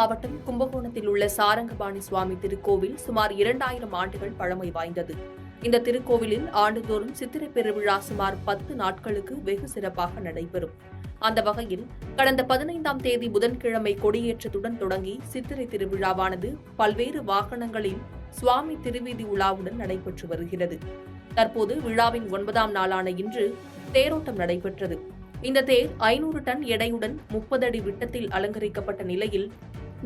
மாவட்டம் கும்பகோணத்தில் உள்ள சாரங்கபாணி சுவாமி திருக்கோவில் சுமார் 2000 ஆண்டுகள் பழமை வாய்ந்தது. இந்த திருக்கோவிலில் ஆண்டுதோறும் சித்திரை பெருவிழா சுமார் 10 நாட்களுக்கு வெகு சிறப்பாக நடைபெறும். அந்த வகையில் கடந்த 15ஆம் தேதி புதன்கிழமை கொடியேற்றத்துடன் தொடங்கி சித்திரை திருவிழாவானது பல்வேறு வாகனங்களில் சுவாமி திருவீதி உலாவுடன் நடைபெற்று வருகிறது. தற்போது விழாவின் 9ஆம் நாளான இன்று தேரோட்டம் நடைபெற்றது. இந்த தேர் 500 டன் எடையுடன் 30 அடி விட்டத்தில் அலங்கரிக்கப்பட்ட நிலையில்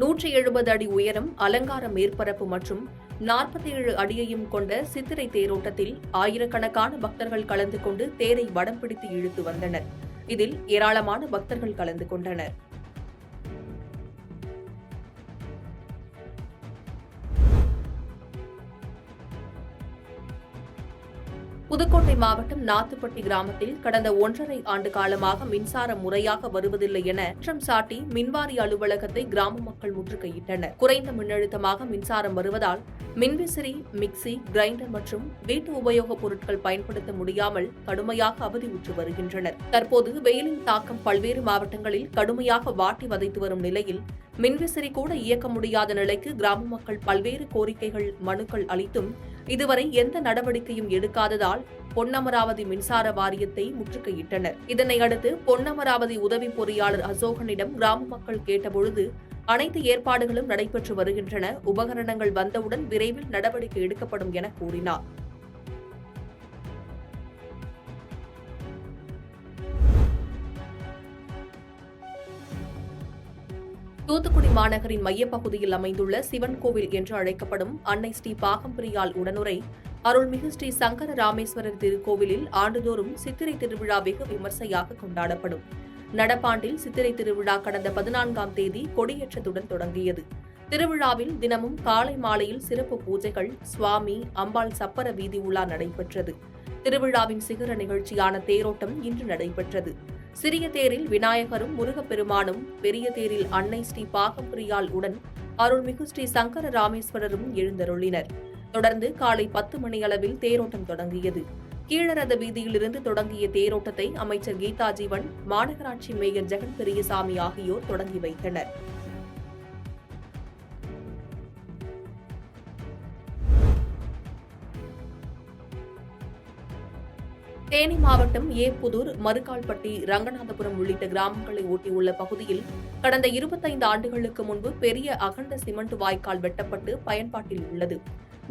170 அடி உயரம், அலங்கார மேற்பரப்பு மற்றும் 47 அடியையும் கொண்ட சித்திரை தேரோட்டத்தில் ஆயிரக்கணக்கான பக்தர்கள் கலந்து கொண்டு தேரை வடம் பிடித்து இழுத்து வந்தனர். இதில் ஏராளமான பக்தர்கள் கலந்து கொண்டனர். புதுக்கோட்டை மாவட்டம் நாத்துப்பட்டி கிராமத்தில் கடந்த 1.5 ஆண்டு காலமாக மின்சாரம் முறையாக வருவதில்லை என குற்றம் சாட்டி மின்வாரிய அலுவலகத்தை கிராம மக்கள் முற்றுகையிட்டனர். குறைந்த மின்னழுத்தமாக மின்சாரம் வருவதால் மின்விசிறி, மிக்சி, கிரைண்டர் மற்றும் வீட்டு உபயோகப் பொருட்கள் பயன்படுத்த முடியாமல் கடுமையாக அவதியுற்று வருகின்றனர். தற்போது வெயிலின் தாக்கம் பல்வேறு மாவட்டங்களில் கடுமையாக வாட்டி வதைத்து வரும் நிலையில் மின்விசிறி கூட இயக்க முடியாத நிலைக்கு கிராம மக்கள் பல்வேறு கோரிக்கைகள், மனுக்கள் அளித்தும் இதுவரை எந்த நடவடிக்கையும் எடுக்காததால் பொன்னமராவதி மின்சார வாரியத்தை முற்றுகையிட்டனர். இதனையடுத்து பொன்னமராவதி உதவி பொறியாளர் அசோகனிடம் கிராம மக்கள் கேட்டபொழுது அனைத்து ஏற்பாடுகளும் நடைபெற்று வருகின்றன, உபகரணங்கள் வந்தவுடன் விரைவில் நடவடிக்கை எடுக்கப்படும் என கூறினார். தூத்துக்குடி மாநகரின் மையப்பகுதியில் அமைந்துள்ள சிவன் கோவில் என்று அழைக்கப்படும் அன்னை ஸ்ரீ பாகம்பிரியாள் உடனுரை அருள்மிகு ஸ்ரீ சங்கர ராமேஸ்வரர் திருக்கோவிலில் ஆண்டுதோறும் சித்திரை திருவிழா வெகு விமர்சையாக கொண்டாடப்படும். நடப்பாண்டில் சித்திரை திருவிழா கடந்த 14ஆம் தேதி கொடியேற்றத்துடன் தொடங்கியது. திருவிழாவில் தினமும் காலை மாலையில் சிறப்பு பூஜைகள், சுவாமி, அம்பாள் சப்பர வீதி உலா நடைபெற்றது. திருவிழாவின் சிகர நிகழ்ச்சியான தேரோட்டம் இன்று நடைபெற்றது. சிறிய தேரில் விநாயகரும் முருகப்பெருமானும், பெரிய தேரில் அன்னை ஸ்ரீ பாகம்பிரியாள் உடன் அருள்மிகு ஸ்ரீ சங்கர ராமேஸ்வரரும் எழுந்தருளினர். தொடர்ந்து காலை 10 மணியளவில் தேரோட்டம் தொடங்கியது. கீழரத வீதியிலிருந்து தொடங்கிய தேரோட்டத்தை அமைச்சர் கீதா ஜீவன், மாநகராட்சி மேயர் ஜெகன் பெரியசாமி ஆகியோர் தொடங்கி வைத்தனர். தேனி மாவட்டம் ஏப்புதூர், மருக்கால்பட்டி, ரங்கநாதபுரம் உள்ளிட்ட கிராமங்களை ஒட்டியுள்ள பகுதியில் கடந்த 25 ஆண்டுகளுக்கு முன்பு பெரிய அகண்ட சிமெண்ட் வாய்க்கால் வெட்டப்பட்டு பயன்பாட்டில் உள்ளது.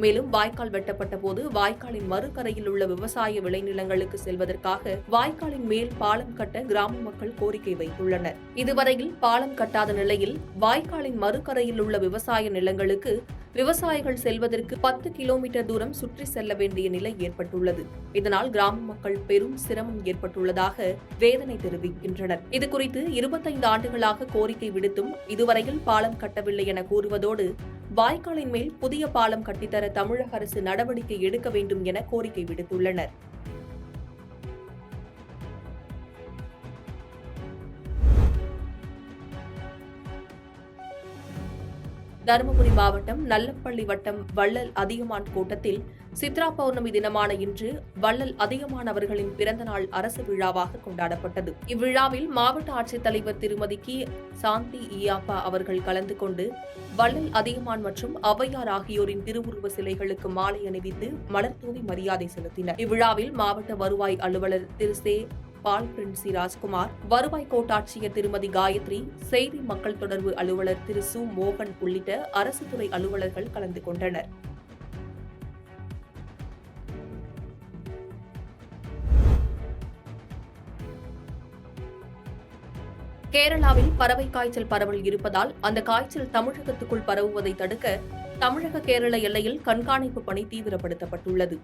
மேலும் வாய்க்கால் வெட்டப்பட்ட போது வாய்க்காலின் மறுகரையில் உள்ள விவசாய விளைநிலங்களுக்கு செல்வதற்காக வாய்க்காலின் மேல் பாலம் கட்ட கிராம மக்கள் கோரிக்கை வைத்துள்ளனர். இதுவரையில் பாலம் கட்டாத நிலையில் வாய்க்காலின் மறுகரையில் உள்ள விவசாய நிலங்களுக்கு விவசாயிகள் செல்வதற்கு 10 கிலோமீட்டர் தூரம் சுற்றி செல்ல வேண்டிய நிலை ஏற்பட்டுள்ளது. இதனால் கிராம மக்கள் பெரும் சிரமம் ஏற்பட்டுள்ளதாக வேதனை தெரிவிக்கின்றனர். இதுகுறித்து 25 ஆண்டுகளாக கோரிக்கை விடுத்தும் இதுவரையில் பாலம் கட்டவில்லை என கூறுவதோடு வாய்க்காலின் மேல் புதிய பாலம் கட்டித்தர தமிழக அரசு நடவடிக்கை எடுக்க வேண்டும் என கோரிக்கை விடுத்துள்ளனர். தருமபுரி மாவட்டம் நல்லப்பள்ளி வட்டம் வள்ளல் அதியமான் கோட்டத்தில் சித்ரா பௌர்ணமி தினமான இன்று வள்ளல் அதியமான் அவர்களின் பிறந்தநாள் அரசு விழாவாக கொண்டாடப்பட்டது. இவ்விழாவில் மாவட்ட ஆட்சித்தலைவர் திருமதி கி. சாந்தி ஈயாப்பா அவர்கள் கலந்து கொண்டு வள்ளல் அதியமான் மற்றும் ஔவையார் ஆகியோரின் திருவுருவ சிலைகளுக்கு மாலை அணிவித்து மலர் தூவி மரியாதை செலுத்தினர். இவ்விழாவில் மாவட்ட வருவாய் அலுவலர் திரு சே. பால் பிரின்சி ராஜ்குமார், வருவாய் கோட்டாட்சியர் திருமதி காயத்ரி, செய்தி மக்கள் தொடர்பு அலுவலர் திரு சு. மோகன் உள்ளிட்ட அரசு துறை அலுவலர்கள் கலந்து கொண்டனர். கேரளாவில் பறவை காய்ச்சல் பரவல் இருப்பதால் அந்த காய்ச்சல் தமிழகத்துக்குள் பரவுவதை தடுக்க தமிழக கேரள எல்லையில் கண்காணிப்பு பணி தீவிரப்படுத்தப்பட்டுள்ளது.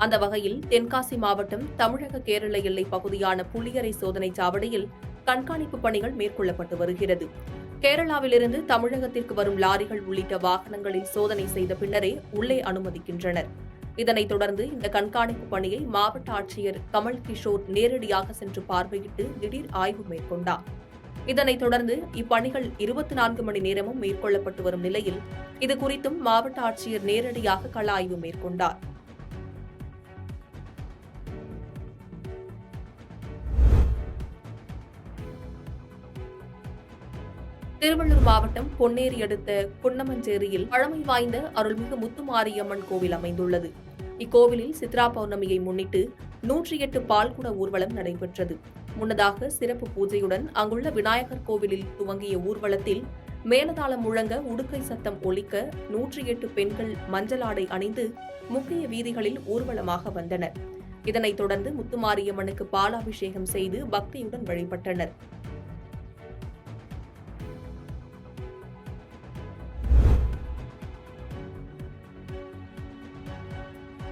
அந்த வகையில் தென்காசி மாவட்டம் தமிழக கேரள எல்லை பகுதியான புளியரை சோதனை சாவடியில் கண்காணிப்பு பணிகள் மேற்கொள்ளப்பட்டு வருகிறது. கேரளாவிலிருந்து தமிழகத்திற்கு வரும் லாரிகள் உள்ளிட்ட வாகனங்களில் சோதனை செய்த பின்னரே உள்ளே அனுமதிக்கின்றனர். இதனைத் தொடர்ந்து இந்த கண்காணிப்பு பணியை மாவட்ட ஆட்சியர் கமல் கிஷோர் நேரடியாக சென்று பார்வையிட்டு திடீர் ஆய்வு மேற்கொண்டார். இதனைத் தொடர்ந்து இப்பணிகள் 24 மணி நேரமும் மேற்கொள்ளப்பட்டு வரும் நிலையில் இதுகுறித்தும் மாவட்ட ஆட்சியர் நேரடியாக கள ஆய்வு மேற்கொண்டார். திருவள்ளூர் மாவட்டம் பொன்னேரி அடுத்த குன்னமஞ்சேரியில் பழமை வாய்ந்த அருள்மிகு முத்துமாரியம்மன் கோவில் அமைந்துள்ளது. இக்கோவிலில் சித்ரா பௌர்ணமியை முன்னிட்டு 108 பால்குட ஊர்வலம் நடைபெற்றது. முன்னதாக சிறப்பு பூஜையுடன் அங்குள்ள விநாயகர் கோவிலில் துவங்கிய ஊர்வலத்தில் மேலதாளம் முழங்க, உடுக்கை சத்தம் ஒலிக்க 108 பெண்கள் மஞ்சள் ஆடை அணிந்து முக்கிய வீதிகளில் ஊர்வலமாக வந்தனர். இதனைத் தொடர்ந்து முத்துமாரியம்மனுக்கு பாலாபிஷேகம் செய்து பக்தியுடன் வழிபட்டனர்.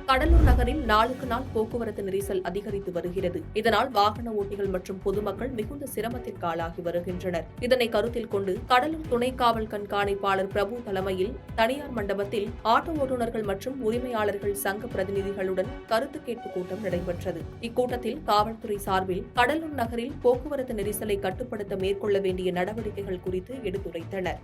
கடலூர் நகரில் நாளுக்கு நாள் போக்குவரத்து நெரிசல் அதிகரித்து வருகிறது. இதனால் வாகன ஓட்டிகள் மற்றும் பொதுமக்கள் மிகுந்த சிரமத்திற்கு ஆளாகி வருகின்றனர். இதனை கருத்தில் கொண்டு கடலூர் துணை காவல் கண்காணிப்பாளர் பிரபு தலைமையில் தனியார் மண்டபத்தில் ஆட்டோ ஓட்டுநர்கள் மற்றும் உரிமையாளர்கள் சங்க பிரதிநிதிகளுடன் கருத்து கேட்பு கூட்டம் நடைபெற்றது. இக்கூட்டத்தில் காவல்துறை சார்பில் கடலூர் நகரில் போக்குவரத்து நெரிசலை கட்டுப்படுத்த மேற்கொள்ள வேண்டிய நடவடிக்கைகள் குறித்து எடுத்துரைத்தனர்.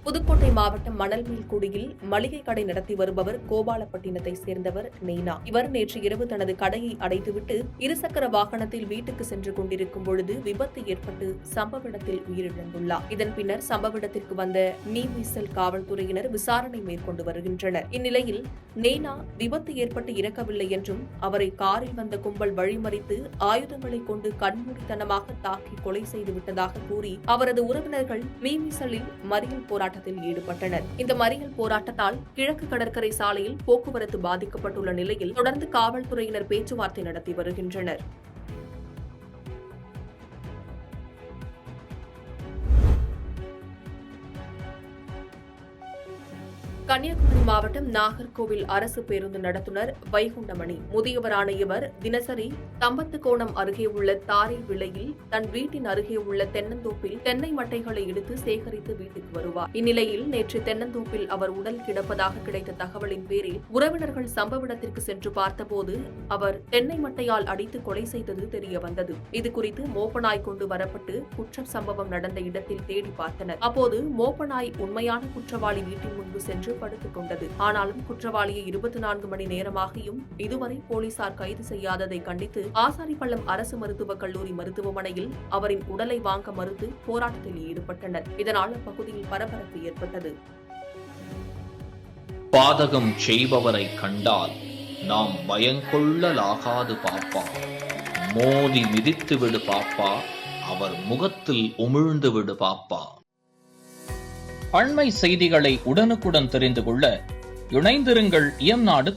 புதுக்கோட்டை மாவட்டம் மணல்மேல்குடியில் மளிகை கடை நடத்தி வருபவர் கோபாலப்பட்டினத்தை சேர்ந்தவர் நெய்னா. இவர் நேற்று இரவு தனது கடையை அடைத்துவிட்டு இருசக்கர வாகனத்தில் வீட்டுக்கு சென்று கொண்டிருக்கும் பொழுது விபத்து ஏற்பட்டு சம்பவ இடத்தில் உயிரிழந்துள்ளார். இதன் பின்னர் சம்பவ இடத்திற்கு வந்த நீர்வீசல் காவல்துறையினர் விசாரணை மேற்கொண்டு வருகின்றனர். இந்நிலையில் நெய்னா விபத்து ஏற்பட்டு இறக்கவில்லை என்றும் அவரை காரில் வந்த கும்பல் வழிமறித்து ஆயுதங்களை கொண்டு கண்மூடித்தனமாக தாக்கி கொலை செய்துவிட்டதாக கூறி அவரது உறவினர்கள் மீமிசலில் மறியல் போராட்டத்தில் ஈடுபட்டனர். இந்த மறியல் போராட்டத்தால் கிழக்கு கடற்கரை சாலையில் போக்குவரத்து பாதிக்கப்பட்டுள்ள நிலையில் தொடர்ந்து காவல்துறையினர் பேச்சுவார்த்தை நடத்தி வருகின்றனர். கன்னியாகுமரி மாவட்டம் நாகர்கோவில் அரசு பேருந்து நடத்துனர் வைகுண்டமணி முதியவரான இவர் தினசரி தம்பத்துக்கோணம் அருகே உள்ள தாரை விலையில் தன் வீட்டின் அருகே உள்ள தென்னந்தோப்பில் தென்னை மட்டைகளை எடுத்து சேகரித்து வீட்டுக்கு வருவார். இந்நிலையில் நேற்று தென்னந்தோப்பில் அவர் உடல் கிடப்பதாக கிடைத்த தகவலின் பேரில் உறவினர்கள் சம்பவ இடத்திற்கு சென்று பார்த்தபோது அவர் தென்னை மட்டையால் அடித்து கொலை செய்தது தெரியவந்தது. இதுகுறித்து மோப்பநாய் கொண்டு வரப்பட்டு குற்ற சம்பவம் நடந்த இடத்தில் தேடி பார்த்தனர். அப்போது மோப்பநாய் உண்மையான குற்றவாளி வீட்டின் முன்பு சென்று படுத்துக் கொண்டது. ஆனாலும் குற்றவாளியை 24 மணி நேரமாகியும் இதுவரை போலீசார் கைது செய்யாததை கண்டித்து ஆசாரிப்பள்ளம் அரசு மருத்துவக் கல்லூரி மருத்துவமனையில் அவரின் உடலை வாங்க மறுத்து போராட்டத்தில் ஈடுபட்டனர். இதனால் அப்பகுதியில் பரபரப்பு ஏற்பட்டது. பாதகம் செய்பவரை கண்டால் நாம் பயங்கொள்ளலாகாது பாப்பா, மோதி மிதித்து விடு பாப்பா, அவர் முகத்தில் உமிழ்ந்து விடு பாப்பா. அண்மை செய்திகளை உடனுக்குடன் தெரிந்து கொள்ள இணைந்திருங்கள் இயம்நாடு